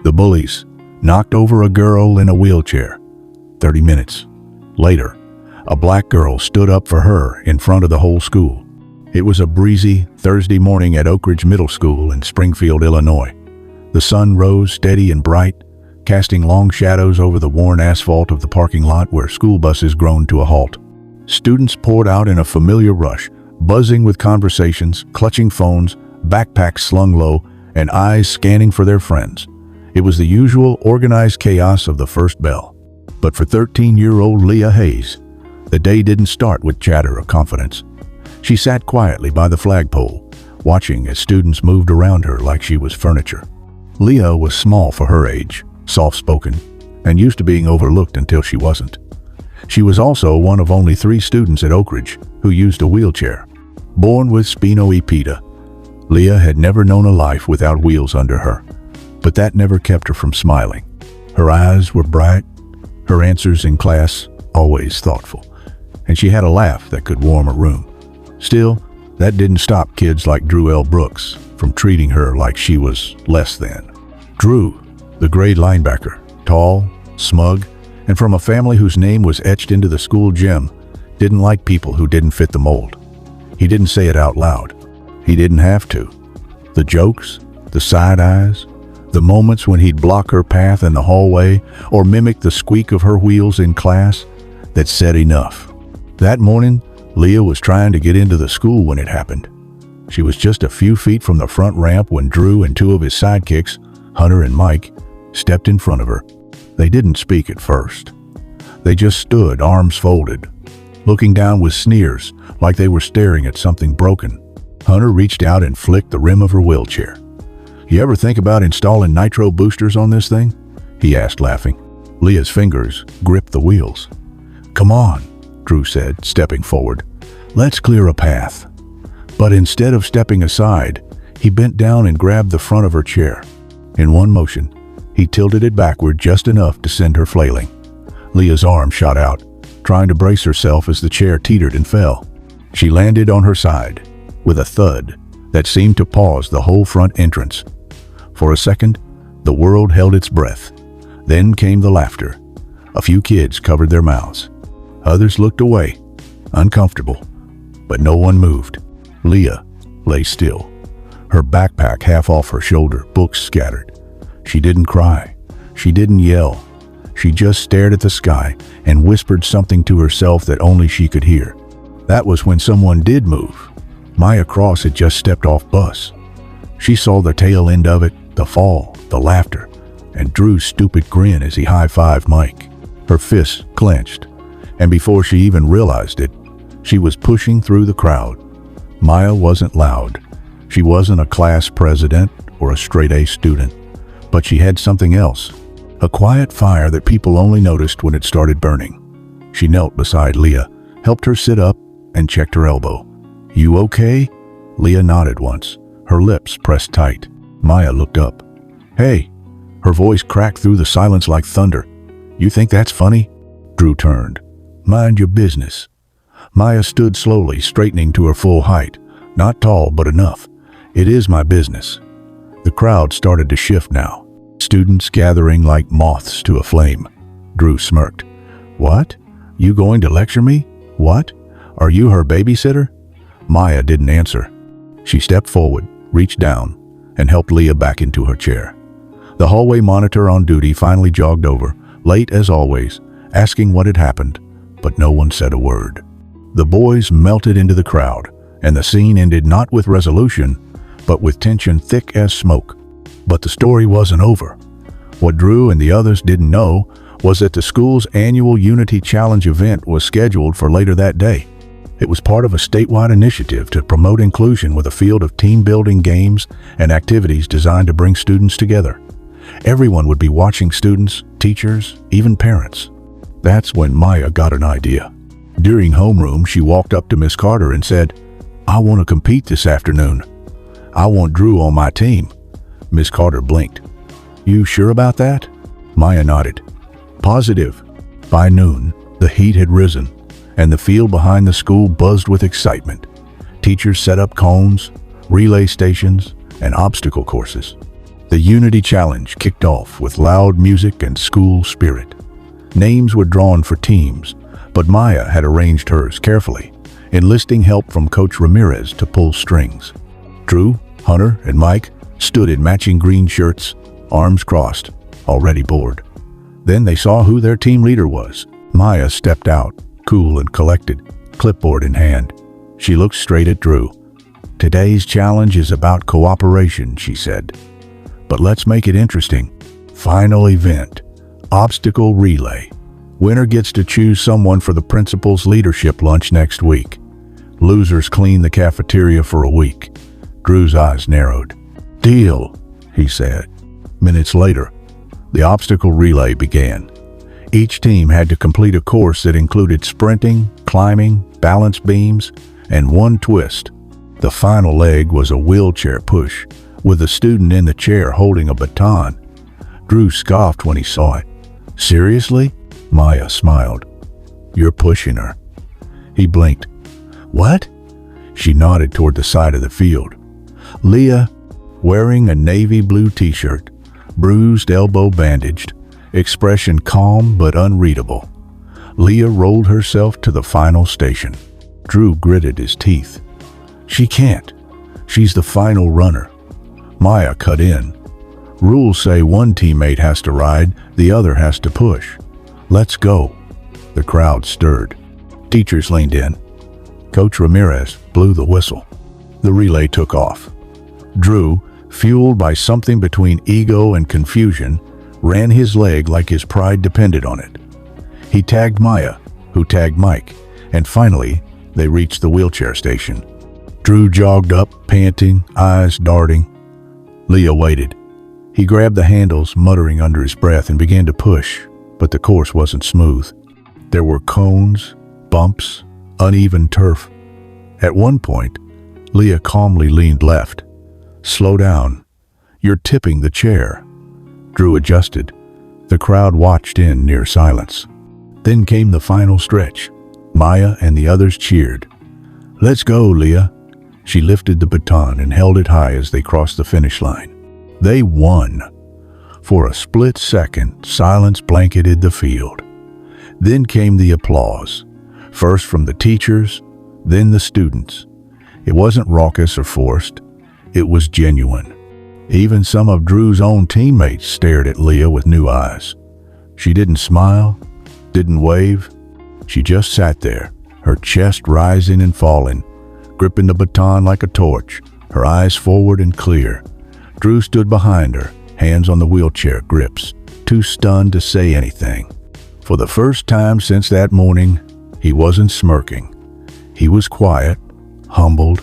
The Bullies knocked over a girl in a wheelchair. 30 minutes later, a black girl stood up for her in front of the whole school. It was a breezy Thursday morning at Oakridge Middle School in Springfield, Illinois. The sun rose steady and bright, casting long shadows over the worn asphalt of the parking lot where school buses groaned to a halt. Students poured out in a familiar rush, buzzing with conversations, clutching phones, backpacks slung low, and eyes scanning for their friends. It was the usual organized chaos of the first bell. But for 13-year-old Leah Hayes, the day didn't start with chatter or confidence. She sat quietly by the flagpole, watching as students moved around her like she was furniture. Leah was small for her age, soft-spoken, and used to being overlooked until she wasn't. She was also one of only 3 students at Oakridge who used a wheelchair. Born with spina Leah had never known a life without wheels under her, but that never kept her from smiling. Her eyes were bright, her answers in class always thoughtful, and she had a laugh that could warm a room. Still, that didn't stop kids like Drew L. Brooks from treating her like she was less than. Drew, the grade linebacker, tall, smug, and from a family whose name was etched into the school gym, didn't like people who didn't fit the mold. He didn't say it out loud. He didn't have to. The jokes, the side eyes, the moments when he'd block her path in the hallway or mimic the squeak of her wheels in class, that said enough. That morning, Leah was trying to get into the school when it happened. She was just a few feet from the front ramp when Drew and 2 of his sidekicks, Hunter and Mike, stepped in front of her. They didn't speak at first. They just stood, arms folded, looking down with sneers like they were staring at something broken. Hunter reached out and flicked the rim of her wheelchair. "You ever think about installing nitro boosters on this thing?" he asked, laughing. Leah's fingers gripped the wheels. "Come on," Drew said, stepping forward. "Let's clear a path." But instead of stepping aside, he bent down and grabbed the front of her chair. In one motion, he tilted it backward just enough to send her flailing. Leah's arm shot out, trying to brace herself as the chair teetered and fell. She landed on her side, with a thud that seemed to pause the whole front entrance. For a second, the world held its breath. Then came the laughter. A few kids covered their mouths. Others looked away, uncomfortable, but no one moved. Leah lay still, her backpack half off her shoulder, books scattered. She didn't cry. She didn't yell. She just stared at the sky and whispered something to herself that only she could hear. That was when someone did move. Maya Cross had just stepped off bus. She saw the tail end of it, the fall, the laughter, and Drew's stupid grin as he high-fived Mike. Her fists clenched, and before she even realized it, she was pushing through the crowd. Maya wasn't loud. She wasn't a class president or a straight-A student, but she had something else, a quiet fire that people only noticed when it started burning. She knelt beside Leah, helped her sit up, and checked her elbow. "You okay?" Leah nodded once, her lips pressed tight. Maya looked up. "Hey," her voice cracked through the silence like thunder. "You think that's funny?" Drew turned. "Mind your business." Maya stood slowly, straightening to her full height. Not tall, but enough. "It is my business." The crowd started to shift now, students gathering like moths to a flame. Drew smirked. "What? You going to lecture me? What? Are you her babysitter?" Maya didn't answer. She stepped forward, reached down, and helped Leah back into her chair. The hallway monitor on duty finally jogged over, late as always, asking what had happened, but no one said a word. The boys melted into the crowd, and the scene ended not with resolution, but with tension thick as smoke. But the story wasn't over. What Drew and the others didn't know was that the school's annual Unity Challenge event was scheduled for later that day. It was part of a statewide initiative to promote inclusion with a field of team-building games and activities designed to bring students together. Everyone would be watching, students, teachers, even parents. That's when Maya got an idea. During homeroom, she walked up to Miss Carter and said, "I want to compete this afternoon. I want Drew on my team." Miss Carter blinked. "You sure about that?" Maya nodded. "Positive." By noon, the heat had risen, and the field behind the school buzzed with excitement. Teachers set up cones, relay stations, and obstacle courses. The Unity Challenge kicked off with loud music and school spirit. Names were drawn for teams, but Maya had arranged hers carefully, enlisting help from Coach Ramirez to pull strings. Drew, Hunter, and Mike stood in matching green shirts, arms crossed, already bored. Then they saw who their team leader was. Maya stepped out, cool and collected, clipboard in hand. She looked straight at Drew. "Today's challenge is about cooperation," she said. "But let's make it interesting. Final event, obstacle relay. Winner gets to choose someone for the principal's leadership lunch next week. Losers clean the cafeteria for a week." Drew's eyes narrowed. "Deal," he said. Minutes later, the obstacle relay began. Each team had to complete a course that included sprinting, climbing, balance beams, and one twist. The final leg was a wheelchair push, with a student in the chair holding a baton. Drew scoffed when he saw it. "Seriously?" Maya smiled. "You're pushing her." He blinked. "What?" She nodded toward the side of the field. Leah, wearing a navy blue t-shirt, bruised elbow bandaged, expression calm but unreadable. Leah rolled herself to the final station. Drew gritted his teeth. "She can't. She's the final runner." Maya cut in. "Rules say one teammate has to ride, the other has to push. Let's go." The crowd stirred. Teachers leaned in. Coach Ramirez blew the whistle. The relay took off. Drew, fueled by something between ego and confusion, ran his leg like his pride depended on it. He tagged Maya, who tagged Mike, and finally, they reached the wheelchair station. Drew jogged up, panting, eyes darting. Leah waited. He grabbed the handles, muttering under his breath, and began to push, but the course wasn't smooth. There were cones, bumps, uneven turf. At one point, Leah calmly leaned left. "Slow down. You're tipping the chair." Drew adjusted. The crowd watched in near silence. Then came the final stretch. Maya and the others cheered. "Let's go, Leah." She lifted the baton and held it high as they crossed the finish line. They won. For a split second, silence blanketed the field. Then came the applause, first from the teachers, then the students. It wasn't raucous or forced. It was genuine. Even some of Drew's own teammates stared at Leah with new eyes. She didn't smile, didn't wave. She just sat there, her chest rising and falling, gripping the baton like a torch, her eyes forward and clear. Drew stood behind her, hands on the wheelchair grips, too stunned to say anything. For the first time since that morning, he wasn't smirking. He was quiet, humbled,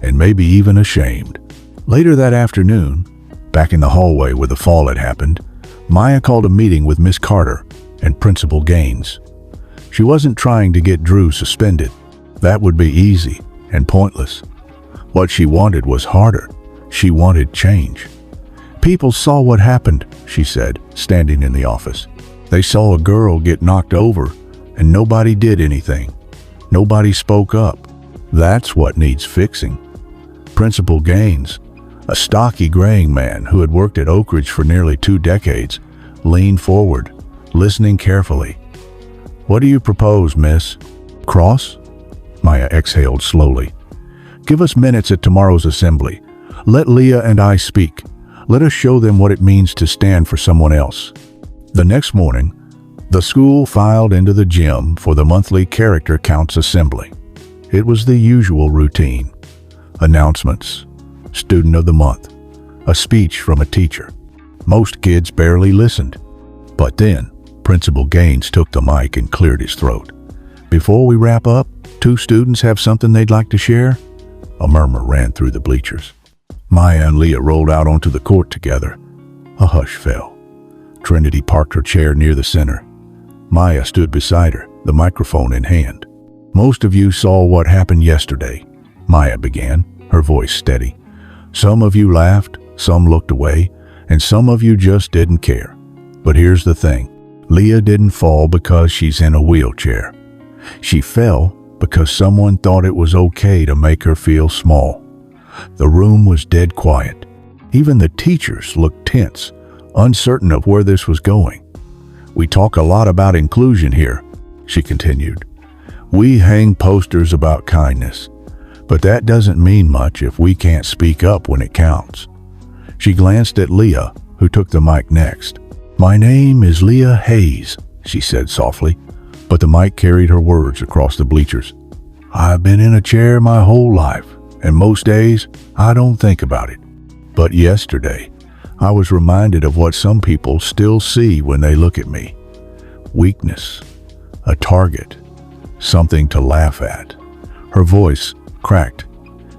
and maybe even ashamed. Later that afternoon, back in the hallway where the fall had happened, Maya called a meeting with Miss Carter and Principal Gaines. She wasn't trying to get Drew suspended. That would be easy and pointless. What she wanted was harder. She wanted change. "People saw what happened," she said, standing in the office. "They saw a girl get knocked over, and nobody did anything. Nobody spoke up. That's what needs fixing." Principal Gaines, a stocky graying man who had worked at Oakridge for nearly 2 decades, leaned forward, listening carefully. "What do you propose, miss?" "Cross?" Maya exhaled slowly. "Give us minutes at tomorrow's assembly. Let Leah and I speak. Let us show them what it means to stand for someone else." The next morning, the school filed into the gym for the monthly Character Counts assembly. It was the usual routine. Announcements, Student of the Month, a speech from a teacher. Most kids barely listened. But then, Principal Gaines took the mic and cleared his throat. "Before we wrap up, 2 students have something they'd like to share." A murmur ran through the bleachers. Maya and Leah rolled out onto the court together. A hush fell. Trinity parked her chair near the center. Maya stood beside her, the microphone in hand. "Most of you saw what happened yesterday," Maya began, her voice steady. "Some of you laughed, some looked away, and some of you just didn't care. But here's the thing. Leah didn't fall because she's in a wheelchair. She fell because someone thought it was okay to make her feel small." The room was dead quiet. Even the teachers looked tense, uncertain of where this was going. "We talk a lot about inclusion here," she continued. "We hang posters about kindness, but that doesn't mean much if we can't speak up when it counts." She glanced at Leah, who took the mic next. "My name is Leah Hayes," she said softly, but the mic carried her words across the bleachers. "I've been in a chair my whole life, and most days I don't think about it. But yesterday, I was reminded of what some people still see when they look at me. Weakness, a target, something to laugh at." Her voice cracked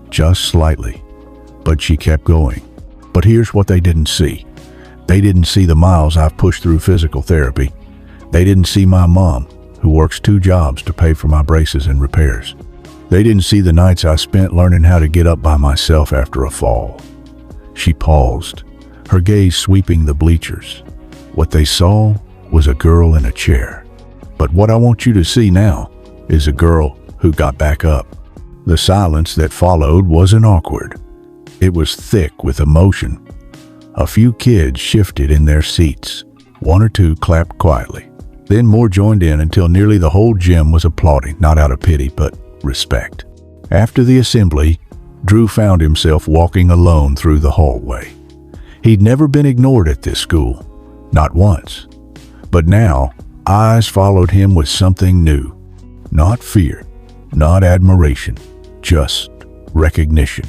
just slightly, but she kept going. "But here's what they didn't see. They didn't see the miles I've pushed through physical therapy. They didn't see my mom, who works 2 jobs to pay for my braces and repairs. They didn't see the nights I spent learning how to get up by myself after a fall." She paused, her gaze sweeping the bleachers. What they saw was a girl in a chair. "But what I want you to see now is a girl who got back up." The silence that followed wasn't awkward. It was thick with emotion. A few kids shifted in their seats. 1 or 2 clapped quietly. Then more joined in until nearly the whole gym was applauding, not out of pity, but respect. After the assembly, Drew found himself walking alone through the hallway. He'd never been ignored at this school, not once. But now, eyes followed him with something new. Not fear, not admiration, just recognition,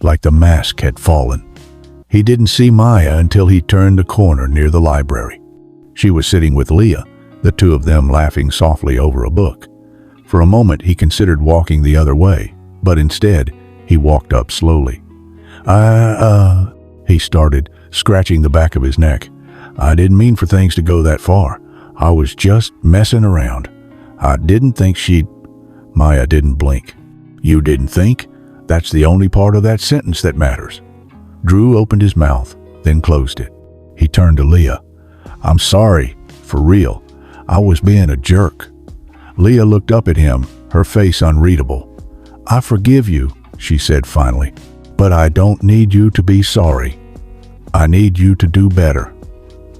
like the mask had fallen. He didn't see Maya until he turned the corner near the library. She was sitting with Leah, the 2 of them laughing softly over a book. For a moment, he considered walking the other way, but instead, he walked up slowly. He started, scratching the back of his neck. "I didn't mean for things to go that far. I was just messing around. I didn't think she'd—" Maya didn't blink. "You didn't think? That's the only part of that sentence that matters." Drew opened his mouth, then closed it. He turned to Leah. "I'm sorry, for real. I was being a jerk." Leah looked up at him, her face unreadable. "I forgive you," she said finally, "but I don't need you to be sorry. I need you to do better."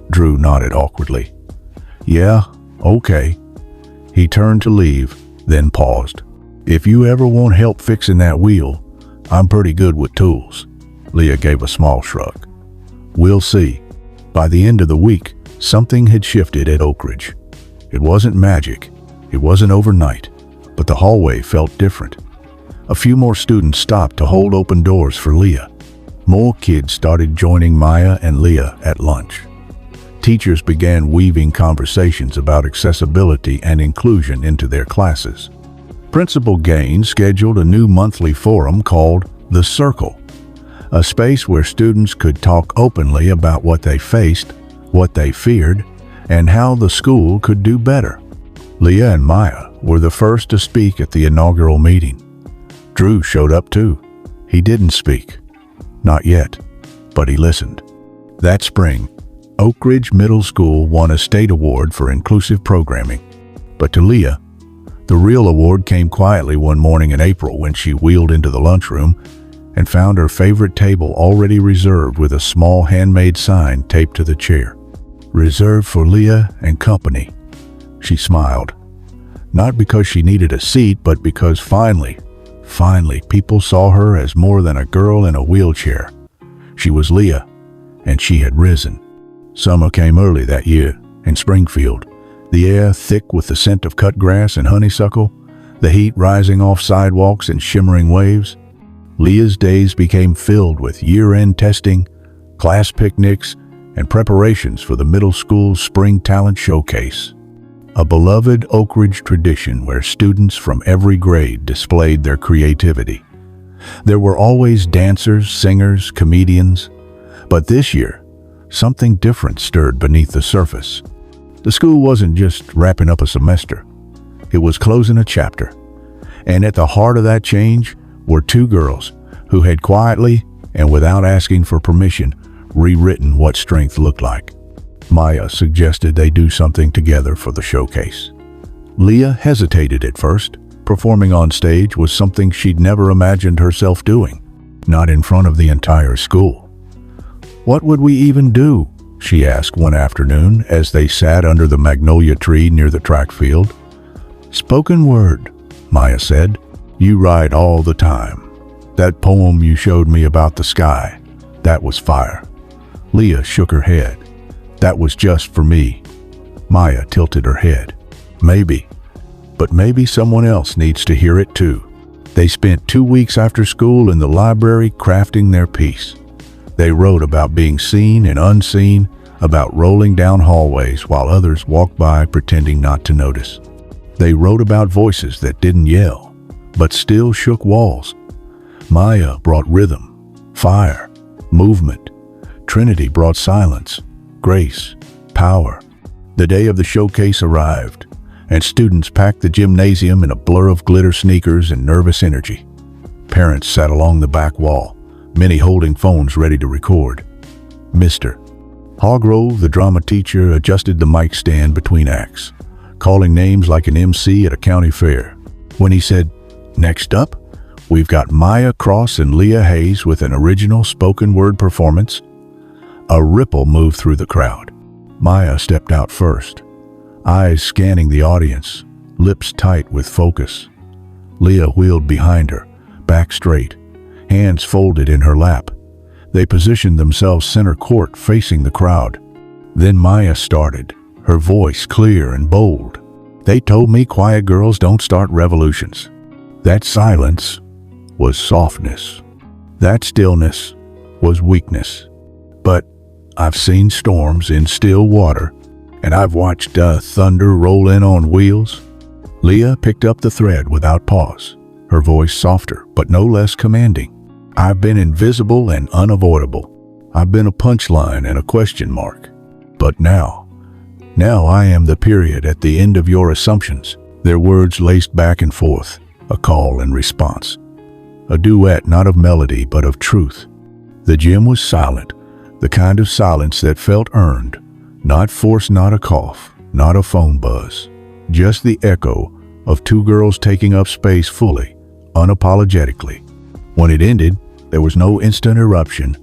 Drew nodded awkwardly. "Yeah, okay." He turned to leave, then paused. "If you ever want help fixing that wheel, I'm pretty good with tools." Leah gave a small shrug. "We'll see." By the end of the week, something had shifted at Oakridge. It wasn't magic. It wasn't overnight, but the hallway felt different. A few more students stopped to hold open doors for Leah. More kids started joining Maya and Leah at lunch. Teachers began weaving conversations about accessibility and inclusion into their classes. Principal Gaines scheduled a new monthly forum called The Circle, a space where students could talk openly about what they faced, what they feared, and how the school could do better. Leah and Maya were the first to speak at the inaugural meeting. Drew showed up too. He didn't speak. Not yet, but he listened. That spring, Oakridge Middle School won a state award for inclusive programming. But to Leah, the real award came quietly one morning in April when she wheeled into the lunchroom and found her favorite table already reserved with a small handmade sign taped to the chair. "Reserved for Leah and company." She smiled. Not because she needed a seat, but because finally, people saw her as more than a girl in a wheelchair. She was Leah, and she had risen. Summer came early that year in Springfield, the air thick with the scent of cut grass and honeysuckle, the heat rising off sidewalks in shimmering waves. Leah's days became filled with year-end testing, class picnics, and preparations for the middle school's spring talent showcase. A beloved Oakridge tradition where students from every grade displayed their creativity. There were always dancers, singers, comedians, but this year, something different stirred beneath the surface. The school wasn't just wrapping up a semester. It was closing a chapter. And at the heart of that change were 2 girls who had quietly, and without asking for permission, rewritten what strength looked like. Maya suggested they do something together for the showcase. Leah hesitated at first. Performing on stage was something she'd never imagined herself doing, not in front of the entire school. What would we even do? She asked one afternoon as they sat under the magnolia tree near the track field. Spoken word, Maya said. You write all the time. That poem you showed me about the sky, that was fire. Leah shook her head. That was just for me. Maya tilted her head. Maybe. But maybe someone else needs to hear it too. They spent 2 weeks after school in the library crafting their piece. They wrote about being seen and unseen, about rolling down hallways while others walked by pretending not to notice. They wrote about voices that didn't yell, but still shook walls. Maya brought rhythm, fire, movement. Trinity brought silence, grace, power. The day of the showcase arrived, and students packed the gymnasium in a blur of glitter sneakers and nervous energy. Parents sat along the back wall, many holding phones ready to record. Mr. Hargrove, the drama teacher, adjusted the mic stand between acts, calling names like an MC at a county fair. When he said, "Next up, we've got Maya Cross and Leah Hayes with an original spoken word performance," a ripple moved through the crowd. Maya stepped out first, eyes scanning the audience, lips tight with focus. Leah wheeled behind her, back straight, hands folded in her lap. They positioned themselves center court facing the crowd. Then Maya started, her voice clear and bold. They told me quiet girls don't start revolutions. That silence was softness. That stillness was weakness. But I've seen storms in still water, and I've watched thunder roll in on wheels. Leah picked up the thread without pause, her voice softer but no less commanding. I've been invisible and unavoidable. I've been a punchline and a question mark. But now I am the period at the end of your assumptions. Their words laced back and forth, a call and response. A duet not of melody but of truth. The gym was silent, the kind of silence that felt earned, not forced, not a cough, not a phone buzz. Just the echo of two girls taking up space fully, unapologetically. When it ended, there was no instant eruption,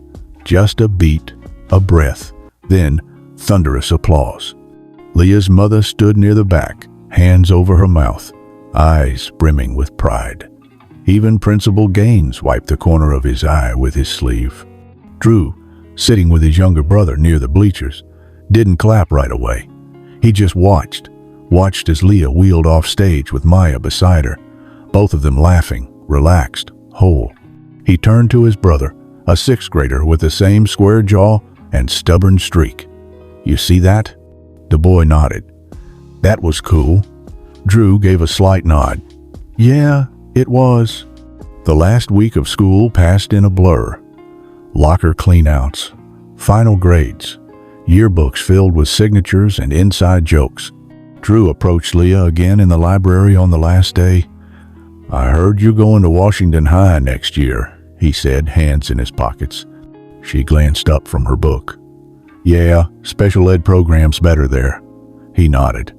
just a beat, a breath, then thunderous applause. Leah's mother stood near the back, hands over her mouth, eyes brimming with pride. Even Principal Gaines wiped the corner of his eye with his sleeve. Drew, sitting with his younger brother near the bleachers, didn't clap right away. He just watched as Leah wheeled off stage with Maya beside her, both of them laughing, relaxed, whole. He turned to his brother, a sixth grader with the same square jaw and stubborn streak. You see that? The boy nodded. That was cool. Drew gave a slight nod. Yeah, it was. The last week of school passed in a blur. Locker cleanouts, final grades, yearbooks filled with signatures and inside jokes. Drew approached Leah again in the library on the last day. I heard you're going to Washington High next year, he said, hands in his pockets. She glanced up from her book. Yeah, special ed program's better there. He nodded.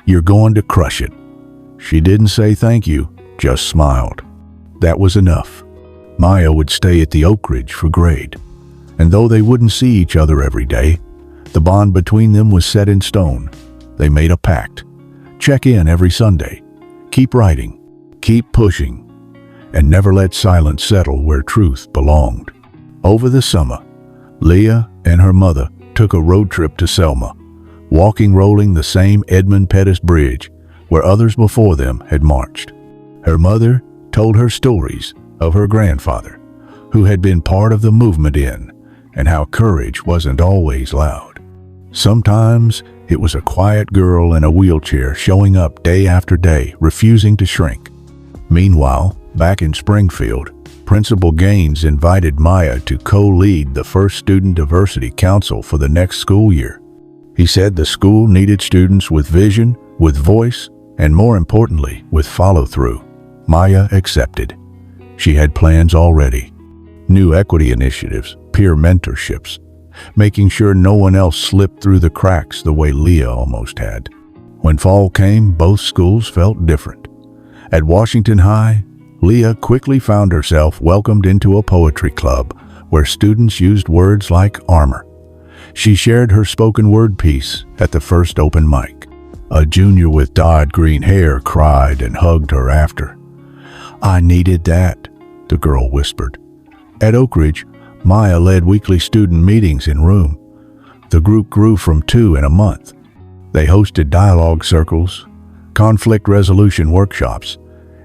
You're going to crush it. She didn't say thank you, just smiled. That was enough. Maya would stay at the Oakridge for grade. And though they wouldn't see each other every day, the bond between them was set in stone. They made a pact. Check in every Sunday. Keep writing. Keep pushing. And never let silence settle where truth belonged. Over the summer, Leah and her mother took a road trip to Selma, rolling the same Edmund Pettus Bridge where others before them had marched. Her mother told her stories of her grandfather, who had been part of the movement and how courage wasn't always loud. Sometimes it was a quiet girl in a wheelchair showing up day after day, refusing to shrink. Meanwhile, back in Springfield, Principal Gaines invited Maya to co-lead the first Student Diversity Council for the next school year. He said the school needed students with vision, with voice, and more importantly, with follow-through. Maya accepted. She had plans already. New equity initiatives, peer mentorships, making sure no one else slipped through the cracks the way Leah almost had. When fall came, both schools felt different. At Washington High, Leah quickly found herself welcomed into a poetry club where students used words like armor. She shared her spoken word piece at the first open mic. A junior with dyed green hair cried and hugged her after. "I needed that," the girl whispered. At Oakridge, Maya led weekly student meetings in room. The group grew from 2 in a month. They hosted dialogue circles, conflict resolution workshops,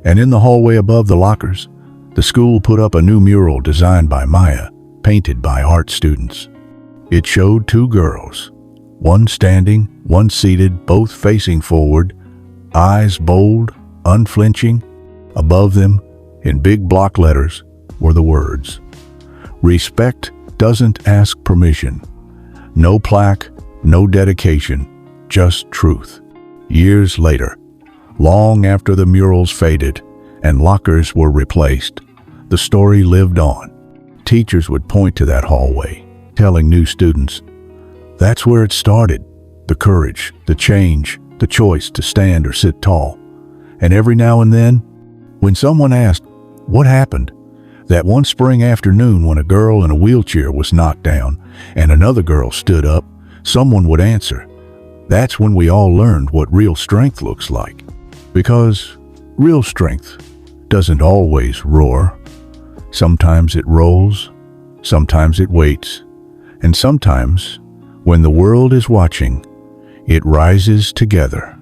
and in the hallway above the lockers, the school put up a new mural designed by Maya, painted by art students. It showed 2 girls, one standing, one seated, both facing forward, eyes bold, unflinching. Above them, in big block letters, were the words, "Respect doesn't ask permission. No plaque, no dedication, just truth." Years later, long after the murals faded and lockers were replaced, the story lived on. Teachers would point to that hallway, telling new students, "That's where it started. The courage, the change, the choice to stand or sit tall." And every now and then, when someone asked, "What happened?" that one spring afternoon when a girl in a wheelchair was knocked down and another girl stood up, someone would answer, "That's when we all learned what real strength looks like." Because real strength doesn't always roar. Sometimes it rolls, sometimes it waits, and sometimes, when the world is watching, it rises together.